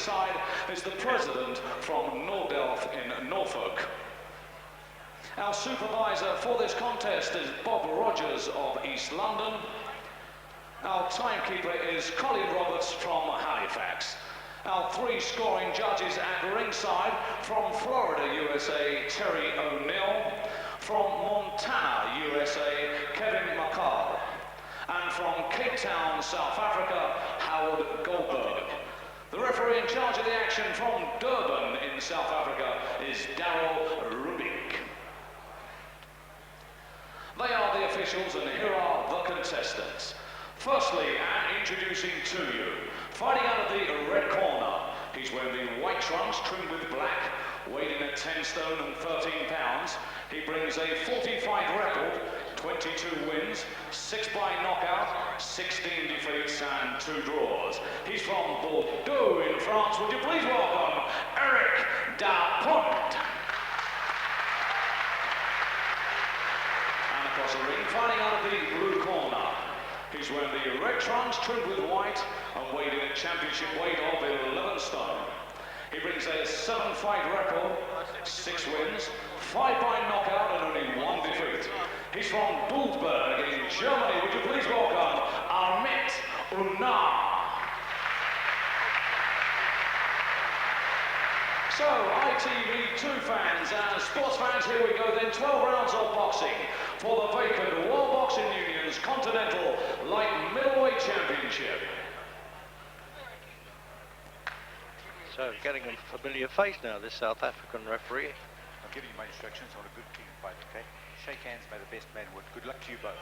ringside is the president from Nordelf in Norfolk. Our supervisor for this contest is Bob Rogers of East London. Our timekeeper is Colin Roberts from Halifax. Our 3 scoring judges at ringside from Florida, USA, Terry O'Neill. From Montana, USA, Kevin McCall. And from Cape Town, South Africa, Howard Goldberg. The referee in charge of the action from Durban in South Africa is Daryl Rubik. They are the officials, and here are the contestants. Firstly, and introducing to you, fighting out of the red corner, he's wearing the white trunks trimmed with black, weighing at 10 stone and 13 pounds. He brings a 40-fight record, 22 wins, 6 by knockout, 16 defeats and 2 draws. He's from Bordeaux in France. Would you please welcome Eric Daponte. And across the ring, fighting out of the blue corner, he's wearing the red trunks trimmed with white and weighed in a championship weight of 11 stone. He brings a 7-fight record, 6 wins, 5 by knockout and only 1 defeat. He's from Budberg in Germany. Would you please welcome Amit Unna. So, ITV2 fans and sports fans, here we go then. 12 rounds of boxing for the vacant World Boxing Union's Continental Light Middleweight Championship. So, getting a familiar face now, this South African referee. I'll give you my instructions on a good clean fight, okay? Shake hands, may the best man win. Good luck to you both.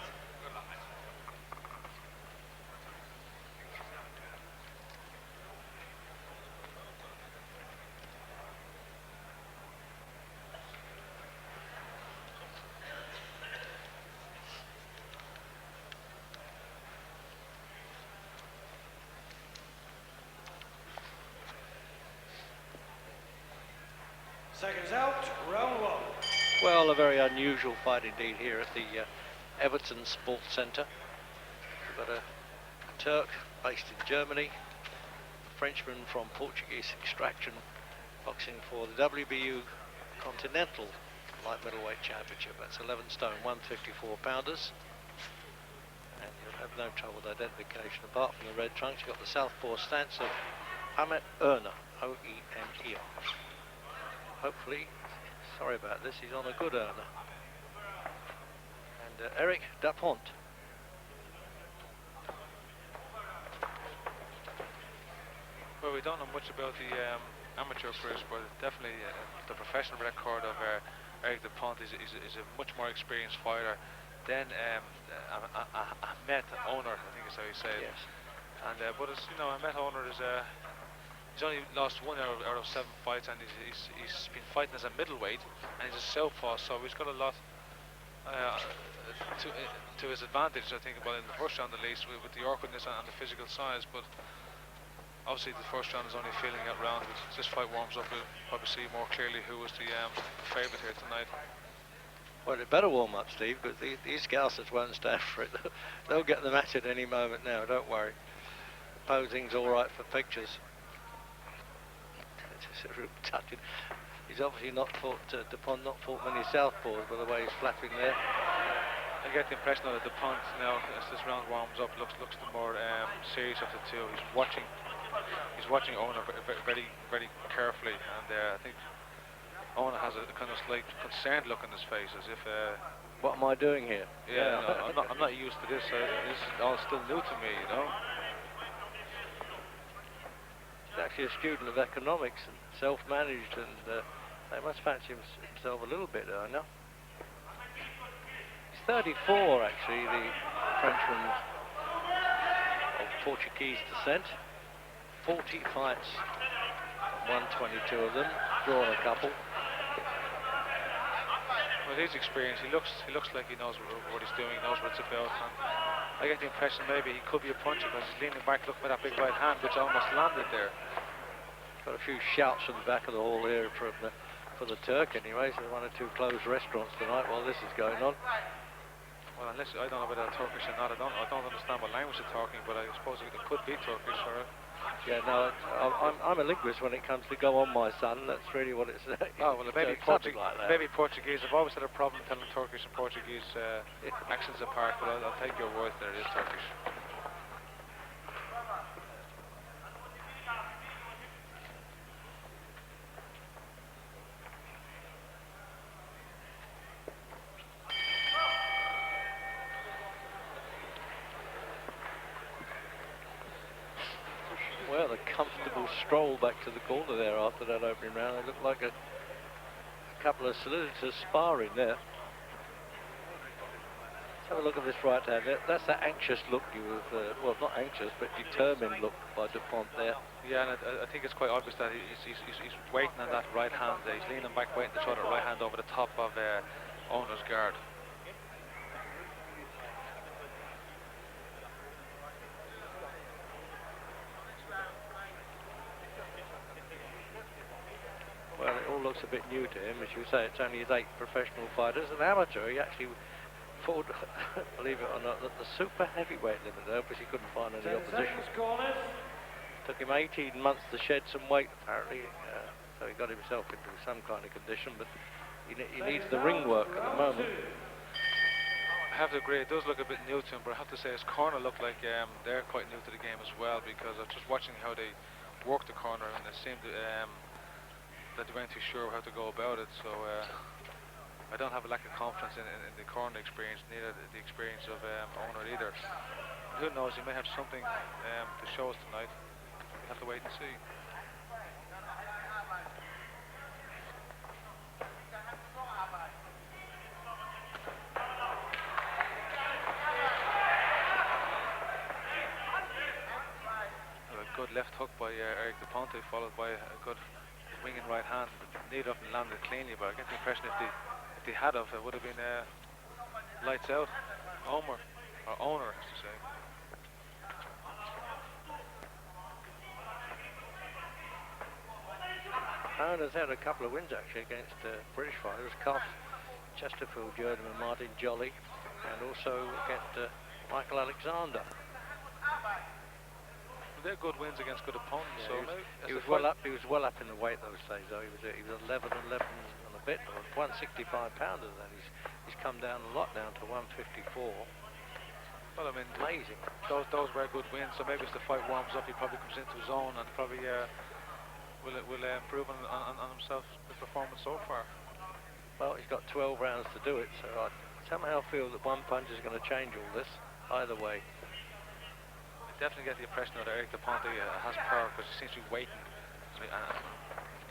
Seconds out, round 1. Well, a very unusual fight indeed here at the Everton Sports Centre. We've got a Turk based in Germany, a Frenchman from Portuguese extraction, boxing for the WBU Continental Light Middleweight Championship. That's 11 stone, 154 pounders. And you'll have no trouble with identification. Apart from the red trunks, you've got the southpaw stance of Amit Urner, O-E-N-E-R. Hopefully, sorry about this, he's on a good earner. And Eric Daponte. Well, we don't know much about the amateur careers, but definitely the professional record of Eric Daponte is a much more experienced fighter than Ahmet Owner, I think is how you say it. Yes. And but as you know, Ahmet Owner is he's only lost 1 out of 7 fights, and he's been fighting as a middleweight, and he's a southpaw, so he's got a lot to his advantage, I think, about in the first round at least, with the awkwardness and the physical size. But obviously the first round is only feeling that round. This fight warms up, we'll probably see more clearly who was the favourite here tonight. Well, it better warm up, Steve, because these Scousers won't stand for it. They'll get the match at any moment now, don't worry. The posing's all right for pictures. Touching. He's obviously not fought, Daponte not fought many southpaws by the way he's flapping there. I get the impression that Daponte now, as this round warms up, looks the more serious of the two. He's watching Owner very, very carefully, and I think Owner has a kind of slight concerned look on his face, as if what am I doing here? Yeah, no, I'm not used to this. This is all still new to me, you know. He's actually a student of economics and self-managed, and they must fancy himself a little bit, I know. He's 34, actually, the Frenchman of Portuguese descent. 40 fights, 122 of them, drawn a couple. With his experience, he looks like he knows what he's doing, he knows what it's about. And I get the impression maybe he could be a puncher because he's leaning back, looking at that big right hand, which almost landed there. Got a few shouts from the back of the hall here for the Turk anyway. So 1 or 2 closed restaurants tonight while this is going on. Well, unless I don't know whether they're Turkish or not, I don't understand what language they're talking, but I suppose it could be Turkish or Yeah, no, I'm a linguist when it comes to go on, my son. That's really what it's. Oh, well, maybe, something like that. maybe Portuguese. I've always had a problem telling Turkish and Portuguese accents apart, but I'll take your word there, it is Turkish. Well, a comfortable stroll back to the corner there after that opening round. It looked like a couple of solicitors sparring there. Let's have a look at this right hand. That's that anxious look you was, well, not anxious, but determined look by Daponte there. Yeah, and I think it's quite obvious that he's waiting on that right hand. He's leaning back, waiting to throw that right hand over the top of owner's guard. Well, it all looks a bit new to him. As you say, it's only his 8th professional fight. As an amateur, he actually fought, believe it or not, at the super heavyweight limit there, because he couldn't find any 10 opposition. seconds, corner. Took him 18 months to shed some weight, apparently, so he got himself into some kind of condition, but he needs the ring work at the moment. I have to agree, it does look a bit new to him, but I have to say his corner looked like they're quite new to the game as well, because I was just watching how they worked the corner, and it seemed that they weren't too sure how to go about it, so I don't have a lack of confidence in the corner experience, neither the experience of owner either. Who knows, he may have something to show us tonight. We have to wait and see. A good left hook by Eric Daponte, followed by a good winging right hand. Neither of them landed cleanly, but I get the impression if they had of, it would have been lights out. Owner, I should say. Owner's had a couple of wins actually against British fighters, Cuff, Chesterfield journeyman Martin Jolly, and also against Michael Alexander. They're good wins against good opponents. Yeah, so he was well up. He was well up in the weight those days, though. He was 11 and a bit, 165 pounders. Then he's come down a lot, down to 154. Well, I mean, amazing. Those were good wins. So maybe as the fight warms up, he probably comes into his own and probably will improve on himself. The performance so far. Well, he's got 12 rounds to do it, so I somehow feel that one punch is going to change all this. Either way. Definitely get the impression that Eric Daponte has power, because he seems to be waiting and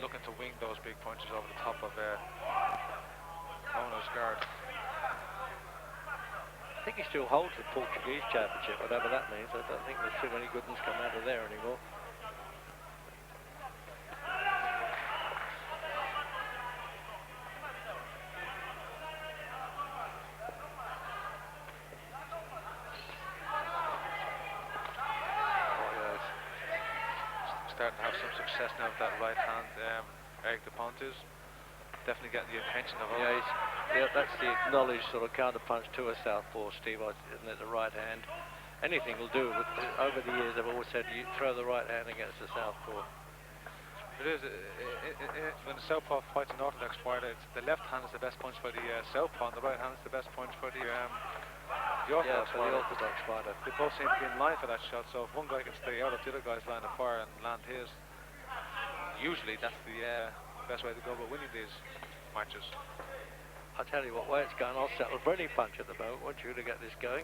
looking to wing those big punches over the top of owner's guard. I think he still holds the Portuguese championship, whatever that means. I don't think there's too many good ones come out of there anymore. Starting to have some success now with that right hand. Eric Daponte's definitely getting the attention of others. Yeah, that's the acknowledged sort of counter punch to a southpaw, Steve, isn't it? The right hand. Anything will do. But over the years, I've always said you throw the right hand against the southpaw. It is. When the southpaw fights an orthodox fighter, the left hand is the best punch for the southpaw, and the right hand is the best punch for the orthodox fighter. They both seem to be in line for that shot, so if one guy can stay out of the other guy's line of fire and land his, usually that's the best way to go about winning these matches. I tell you what way it's going, I'll settle for any punch at the moment. I want you to get this going.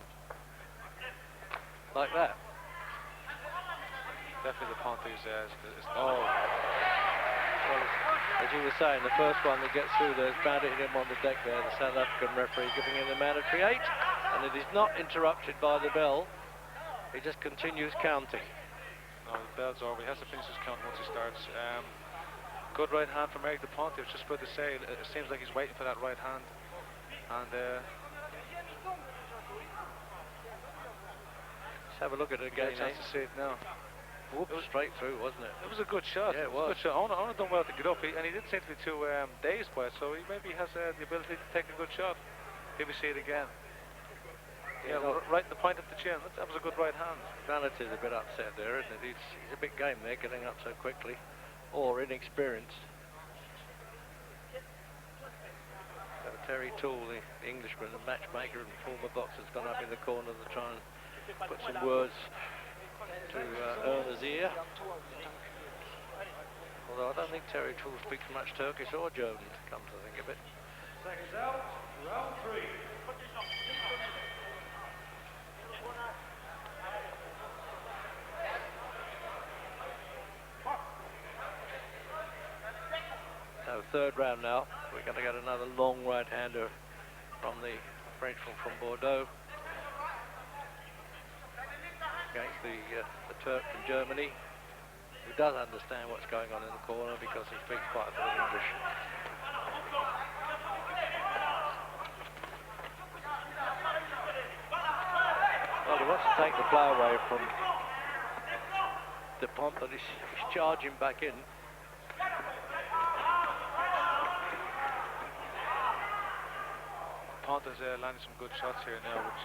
Like that. Definitely the Ponte's oh. Well, as you were saying, the first one that gets through there's banding him on the deck there, the South African referee giving him the mandatory 8. And it is not interrupted by the bell. He just continues counting. No, the bell's over. He has to finish his count once he starts. Good right hand from Eric Daponte. I was just about to say, it seems like he's waiting for that right hand. And let's have a look at it again. Chance to see it now. Whoops, it was straight through, wasn't it? It was a good shot. Yeah, it was. A good shot. Owner done well to get up, and he didn't seem to be too dazed by it, so he maybe has the ability to take a good shot. Here we see it again. Yeah, right in the point of the chin. That was a good right hand. Vanity's a bit upset there, isn't it? He's a bit game there, getting up so quickly, or inexperienced. So Terry Toole, the Englishman, the matchmaker and former boxer, has gone up in the corner to try and put some words to Erner's ear. Although I don't think Terry Toole speaks much Turkish or German, come to think of it. Seconds out, round 3. So third round now. We're going to get another long right-hander from the Frenchman from Bordeaux against the Turk from Germany, who does understand what's going on in the corner because he speaks quite a bit of English. Well, he wants to take the blow away from Daponte, but he's charging back in. Ponta's landing some good shots here now, which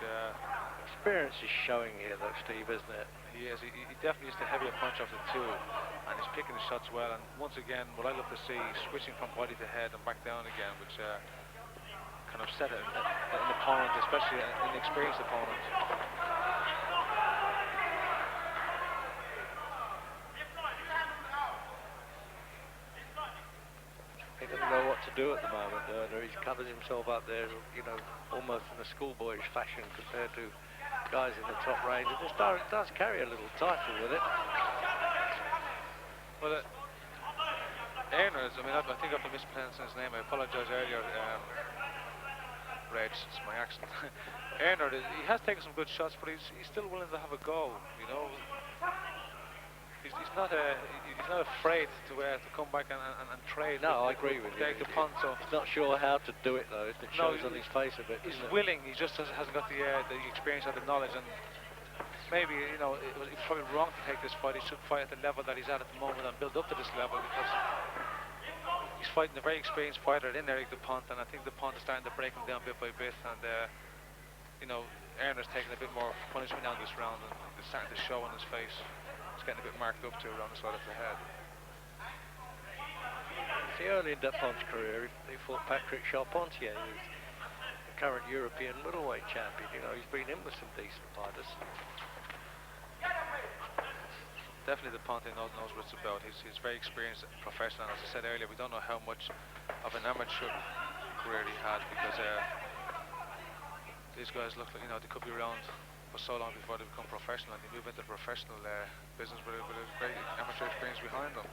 Experience is showing here, though, Steve, isn't it? he is. He definitely used a heavier punch off the two, and he's picking his shots well. And once again, what I love to see, switching from body to head and back down again, which can upset an opponent, especially an experienced opponent. He doesn't know what to do at the moment. He's covered himself up there, you know, almost in a schoolboyish fashion compared to guys in the top range. It just does carry a little title with it. Well, Erners, I mean, I think I've been mispronouncing his name. I apologise earlier, Reg, it's my accent. Erners, he has taken some good shots, but he's still willing to have a go, you know. He's not afraid to come back and trade. No, I agree with you. Take the punt, so He's not sure how to do it, though. It shows on his face a bit. he's doesn't it? willing. He just hasn't got the experience or the knowledge, and maybe, you know, it's probably wrong to take this fight. He should fight at the level that he's at the moment and build up to this level, because he's fighting a very experienced fighter in Eric Daponte, and I think Daponte is starting to break him down bit by bit, and you know, Ernest taking a bit more punishment down this round, and it's starting to show on his face. It's getting a bit marked up too around the side of the head. See, early in Daponte's career, he fought Patrick Charpentier, who's the current European middleweight champion. You know, he's been in with some decent fighters. Definitely Daponte knows what it's about. He's very experienced professional. As I said earlier, we don't know how much of an amateur career he had, because these guys look like, you know, they could be around for so long before they become professional, and they move into professional business with a great amateur experience behind them.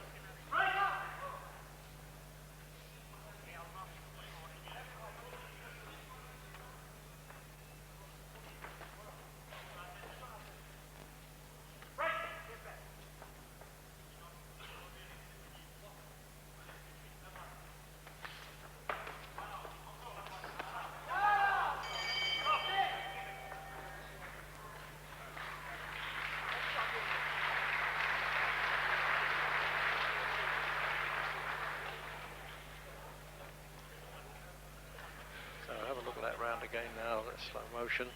Again now, that's slow motion.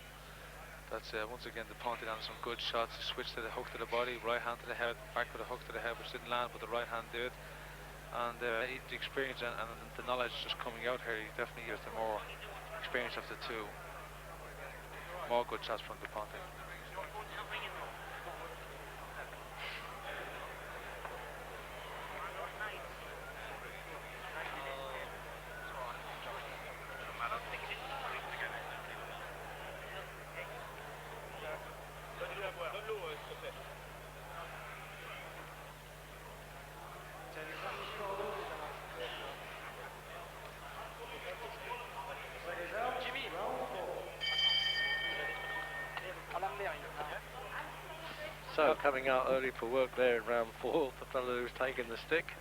That's once again Daponte on some good shots. He switched to the hook to the body, right hand to the head, back with a hook to the head, which didn't land, but the right hand did. And the experience and the knowledge just coming out here, he definitely gives the more experience of the two. More good shots from Daponte. So coming out early for work there in round 4, the fellow who's taking the stick.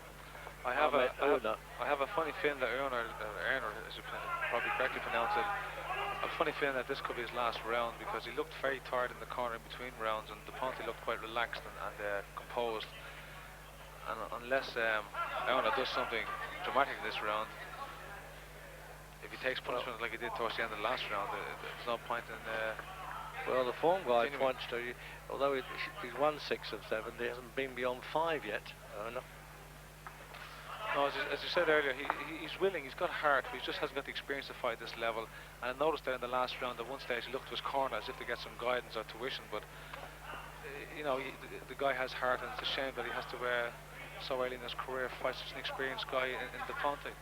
I have a funny feeling that Erner, as you probably correctly pronounce it, a funny feeling that this could be his last round, because he looked very tired in the corner in between rounds, and Daponte looked quite relaxed and composed. And unless Erner does something dramatic in this round, if he takes punishment like he did towards the end of the last round, there's no point in Well, the form guide points to, although he's won 6 of 7, he hasn't been beyond 5 yet. No. No, as you said earlier, he's willing, he's got heart, but he just hasn't got the experience to fight this level. And I noticed that in the last round, at one stage, he looked to his corner as if to get some guidance or tuition, but, you know, the guy has heart, and it's a shame that he has to, so early in his career, fight such an experienced guy in Daponte.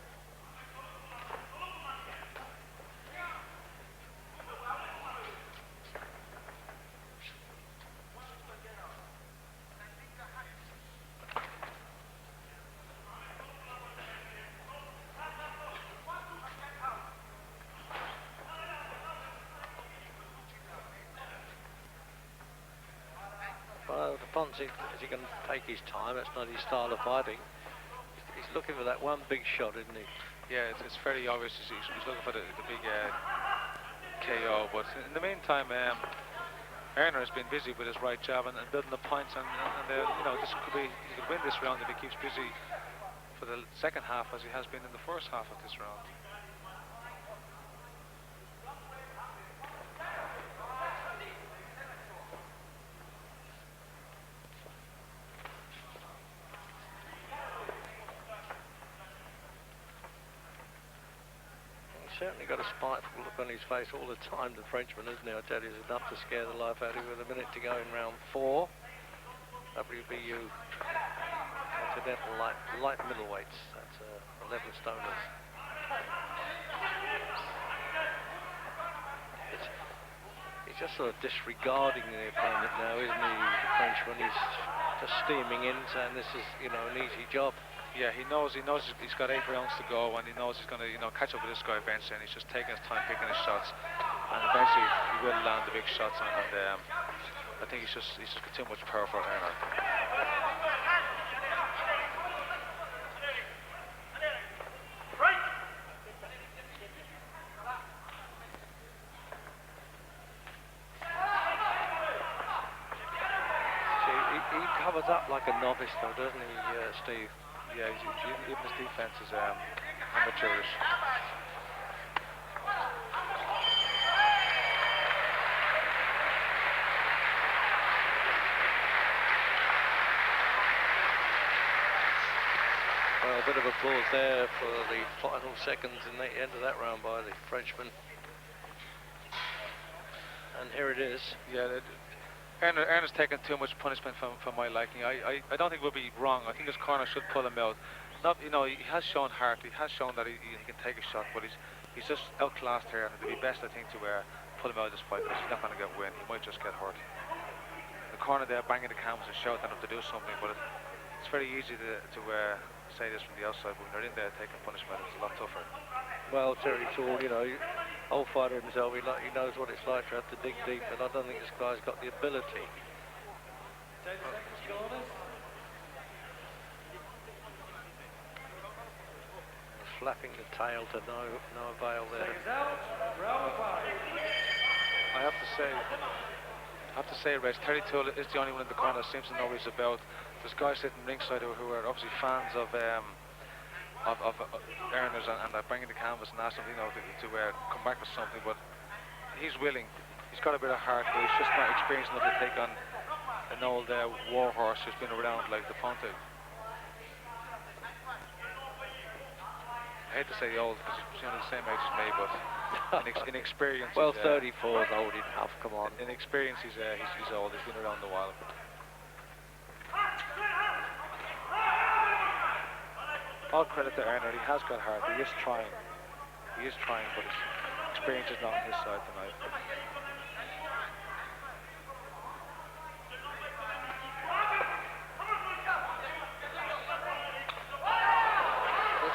Daponte, is he going to take his time? That's not his style of fighting. He's looking for that one big shot, isn't he? Yeah, it's fairly obvious he's looking for the big KO, but in the meantime, Erner has been busy with his right jab and building the points, and you know, this could be, he could win this round if he keeps busy for the second half as he has been in the first half of this round. Certainly got a spiteful look on his face all the time, the Frenchman, isn't he? I tell you, it's enough to scare the life out of him with a minute to go in round 4. WBU Continental light middleweights. That's 11 stoners. He's just sort of disregarding the opponent now, isn't he, the Frenchman? He's just steaming in, saying this is, you know, an easy job. Yeah, he knows he's got 8 rounds to go, and he knows he's going to, you know, catch up with this guy eventually, and he's just taking his time picking his shots, and eventually he will land the big shots, and I think he's just got too much power for Erner. He covers up like a novice, though, doesn't he, Steve? Yeah, even his defense is amateurish. Well, a bit of applause there for the final seconds in the end of that round by the Frenchman. And here it is. Yeah, Erner's taken too much punishment for my liking. I don't think it would be wrong. I think his corner should pull him out. Not, you know, he has shown heart. He has shown that he can take a shot, but he's just outclassed here, and it'd be best, I think, to pull him out of this fight, because he's not going to get win. He might just get hurt. The corner there, banging the canvas and shouting at him to do something, but it's very easy to say this from the outside, but when they're in there taking punishment, it's a lot tougher. Well, Terry Toole, you know, old fighter himself, he knows what it's like to have to dig deep, and I don't think this guy's got the ability. 10 seconds, corners. Flapping the tail to no avail there. Seconds out, round 5. I have to say, Reg, Terry Toole is the only one in the corner that seems to know what he's about. There's guys sitting ringside who are obviously fans of Erner's, and they're bringing the canvas and asking him, you know, to come back with something, but he's willing. He's got a bit of heart, but he's just not experienced enough to take on an old war horse who's been around like Daponte. I hate to say old because he's only the same age as me, but in experience. Well, 34 is old enough. Come on. In experience, he's old. He's been around a while. All credit to Erner. He has got heart. He is trying. But his experience is not on his side tonight.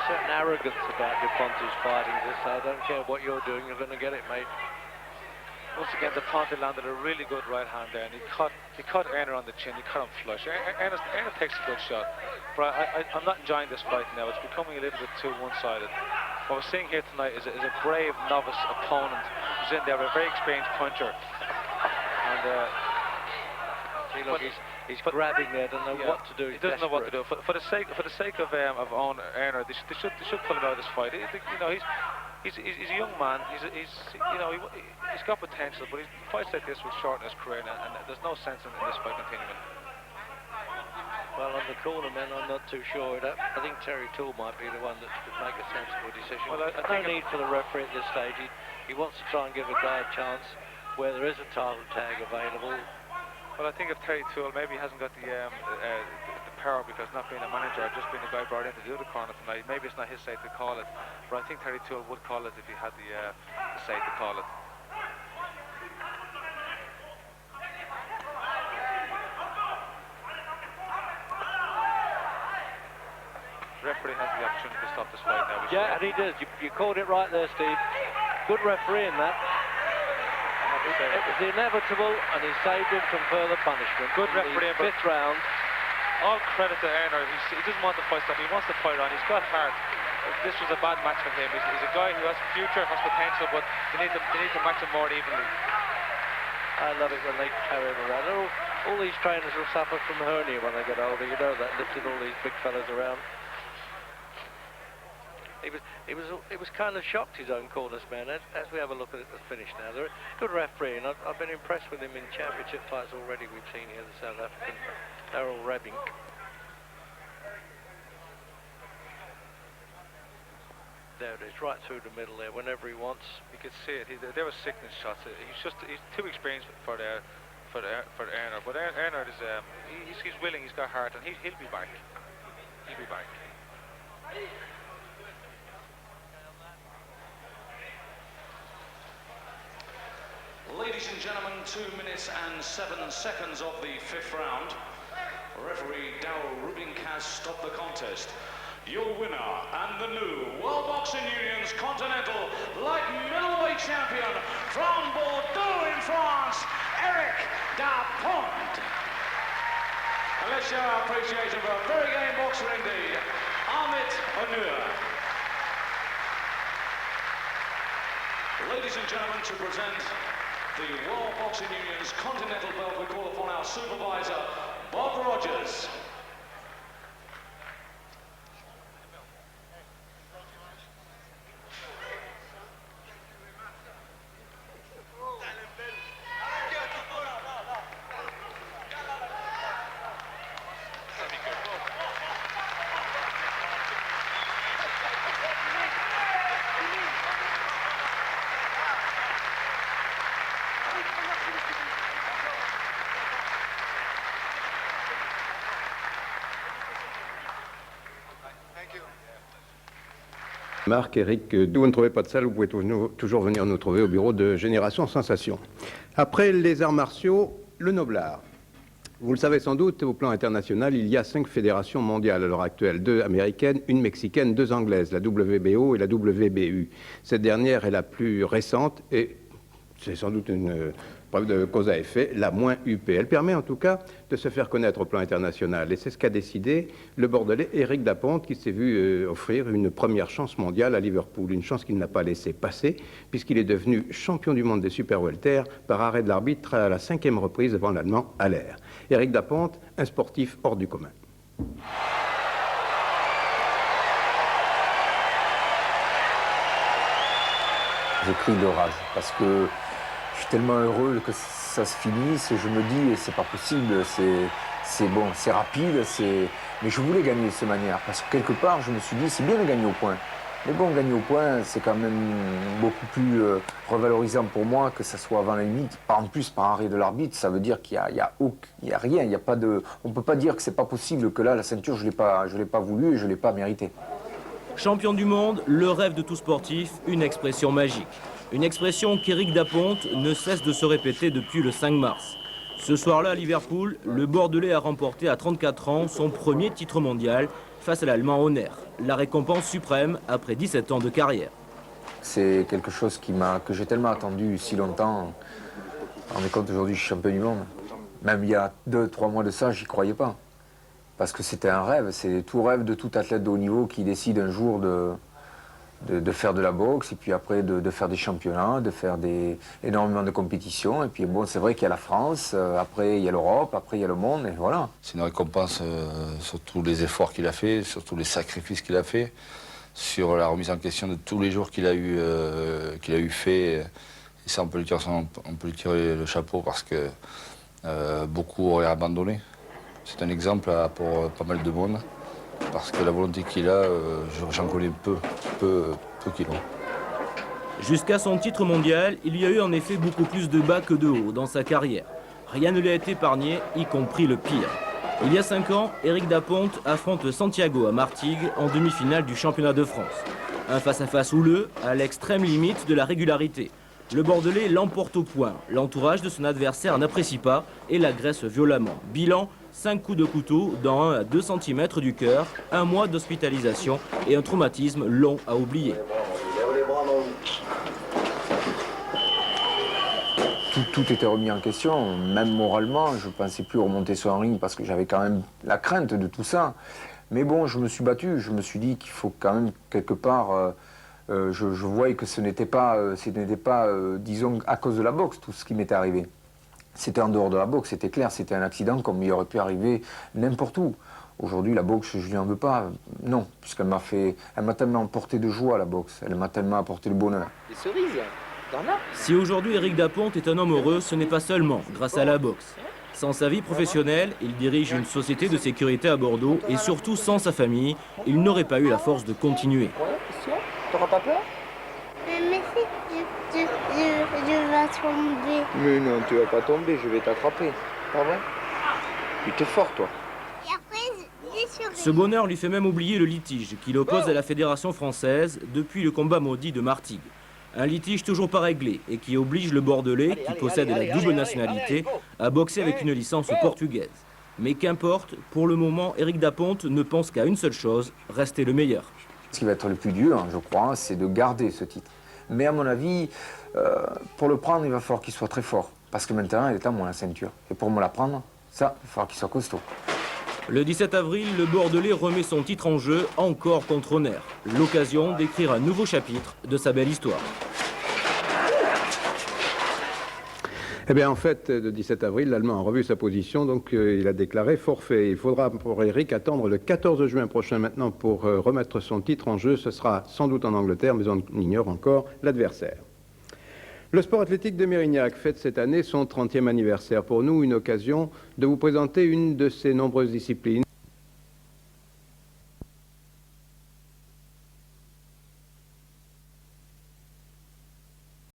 Certain arrogance about Daponte's fighting. Just I don't care what you're doing, you're going to get it, mate. Once again, Daponte landed a really good right hand there, and he caught Erner on the chin. He caught him flush. Erner takes a good shot, but I'm not enjoying this fight now. It's becoming a little bit too one-sided. What we're seeing here tonight is a brave novice opponent who's in there, a very experienced puncher, and see, look, he's grabbing there, doesn't know what to do. He doesn't know what to do. For the sake of Erner, they should pull him out of this fight. You know, he's a young man. You know, he's got potential, but fights like this will shorten his career, and there's no sense in this fight continuing. Well, on the corner, man, I'm not too sure. I think Terry Toole might be the one that could make a sensible decision. Well, I no think need for the referee at this stage. He wants to try and give a guy a chance where there is a title tag available. Well, I think if Terry Toole maybe hasn't got the power, because not being a manager, just being a guy brought in to do the corner tonight, maybe it's not his say to call it, but I think Terry Toole would call it if he had the say to call it. The referee has the opportunity to stop this fight now. Yeah, and he does. You called it right there, Steve. Good referee in that. It was inevitable, and he saved him from further punishment. Good referee, in the 5th round. All credit to Erner. He doesn't want the fight stop. He wants the fight on. He's got heart. This was a bad match for him. He's a guy who has future, has potential, but they need to match him more evenly. I love it when they carry him around. All these trainers will suffer from hernia when they get older. You know that, lifting all these big fellas around. He was kind of shocked, his own corners man. As we have a look at the finish now, they're a good referee, and I've been impressed with him in championship fights already. We've seen here the South African Darryl Rebbink. There it is, right through the middle there, whenever he wants. You could see it. There were sickness shots. He's too experienced for Erner. But Erner is he's willing. He's got heart, and he'll be back. He'll be back. Ladies and gentlemen, 2 minutes and 7 seconds of the 5th round. Referee Darryl Rebbink has stopped the contest. Your winner and the new World Boxing Union's Continental Light Middleweight Champion from Bordeaux in France, Eric Daponte. And let's show our appreciation for a very game boxer indeed, Amit Anur. Ladies and gentlemen, to present the World Boxing Union's Continental belt, we call upon our supervisor, Bob Rogers. Marc, Eric, d'où vous ne trouvez pas de salle, vous pouvez toujours venir nous trouver au bureau de Génération Sensation. Après les arts martiaux, le noblard. Vous le savez sans doute, au plan international, il y a 5 fédérations mondiales à l'heure actuelle, 2 américaines, 1 mexicaine, 2 anglaises, la WBO et la WBU. Cette dernière est la plus récente et c'est sans doute une preuve de cause à effet, la moins UP. Elle permet en tout cas de se faire connaître au plan international. Et c'est ce qu'a décidé le Bordelais Éric Daponte, qui s'est vu offrir une première chance mondiale à Liverpool. Une chance qu'il n'a pas laissé passer, puisqu'il est devenu champion du monde des super welter par arrêt de l'arbitre à la 5e reprise devant l'Allemand Haller. Éric Daponte, un sportif hors du commun. J'ai crie de rage parce que je suis tellement heureux que ça se finisse. Je me dis, c'est pas possible, c'est bon, c'est rapide, mais je voulais gagner de cette manière parce que quelque part, je me suis dit, c'est bien de gagner au point. Mais bon, gagner au point, c'est quand même beaucoup plus revalorisant pour moi que ça soit avant la limite. En plus, par arrêt de l'arbitre, ça veut dire qu'il y a rien, il y a pas de, on peut pas dire que c'est pas possible que là, la ceinture, je l'ai pas voulu et je l'ai pas méritée. Champion du monde, le rêve de tout sportif, une expression magique. Une expression qu'Éric Daponte ne cesse de se répéter depuis le 5 mars. Ce soir-là à Liverpool, le Bordelais a remporté à 34 ans son premier titre mondial face à l'Allemand Honner. La récompense suprême après 17 ans de carrière. C'est quelque chose que j'ai tellement attendu si longtemps. En compte, aujourd'hui, je suis champion du monde. Même il y a 2-3 mois de ça, j'y croyais pas. Parce que c'était un rêve, c'est tout rêve de tout athlète de haut niveau qui décide un jour de faire de la boxe et puis après de faire des championnats, de faire énormément de compétitions. Et puis bon, c'est vrai qu'il y a la France, après il y a l'Europe, après il y a le monde, et voilà. C'est une récompense sur tous les efforts qu'il a fait, sur tous les sacrifices qu'il a fait. sur la remise en question de tous les jours qu'il a eu fait. Et ça, on peut lui tirer le chapeau parce que beaucoup auraient abandonné. C'est un exemple pour pas mal de monde, parce que la volonté qu'il a, j'en connais peu qui l'ont. Jusqu'à son titre mondial, il y a eu en effet beaucoup plus de bas que de hauts dans sa carrière. Rien ne lui a été épargné, y compris le pire. Il y a 5 ans, Éric Daponte affronte Santiago à Martigues en demi-finale du championnat de France. Un face-à-face houleux, à l'extrême limite de la régularité. Le Bordelais l'emporte au point. L'entourage de son adversaire n'apprécie pas et l'agresse violemment. Bilan, 5 coups de couteau dans 1 à 2 cm du cœur, 1 mois d'hospitalisation et un traumatisme long à oublier. Tout était remis en question, même moralement, je ne pensais plus remonter sur un ring parce que j'avais quand même la crainte de tout ça. Mais bon, je me suis battu, je me suis dit qu'il faut quand même quelque part, je voyais que ce n'était pas, disons, à cause de la boxe, tout ce qui m'était arrivé. C'était en dehors de la boxe, c'était clair, c'était un accident comme il aurait pu arriver n'importe où. Aujourd'hui, la boxe, je ne lui en veux pas, non, puisqu'elle m'a tellement apporté de joie, la boxe, elle m'a tellement apporté le bonheur. Des cerises. Si aujourd'hui Éric Daponte est un homme heureux, ce n'est pas seulement grâce à la boxe. Sans sa vie professionnelle, il dirige une société de sécurité à Bordeaux et surtout sans sa famille, il n'aurait pas eu la force de continuer. Tu n'auras pas peur? Mais si, je vais tomber. Mais non, tu vas pas tomber, je vais t'attraper. Pas vrai? Tu es fort, toi. Et après, j'ai sur... Ce bonheur lui fait même oublier le litige qui l'oppose à la Fédération française depuis le combat maudit de Martigues. Un litige toujours pas réglé et qui oblige le Bordelais, qui possède la double nationalité, à boxer avec une licence portugaise. Mais qu'importe, pour le moment, Éric Daponte ne pense qu'à une seule chose, rester le meilleur. Ce qui va être le plus dur, je crois, c'est de garder ce titre. Mais à mon avis, pour le prendre, il va falloir qu'il soit très fort. Parce que maintenant, il est à moi la ceinture. Et pour me la prendre, ça, il va falloir qu'il soit costaud. Le 17 avril, le Bordelais remet son titre en jeu, encore contre honneur. L'occasion d'écrire un nouveau chapitre de sa belle histoire. Eh bien, en fait, le 17 avril, l'Allemand a revu sa position, donc il a déclaré forfait. Il faudra pour Éric attendre le 14 juin prochain maintenant pour remettre son titre en jeu. Ce sera sans doute en Angleterre, mais on ignore encore l'adversaire. Le sport athlétique de Mérignac fête cette année son 30e anniversaire. Pour nous, une occasion de vous présenter une de ses nombreuses disciplines.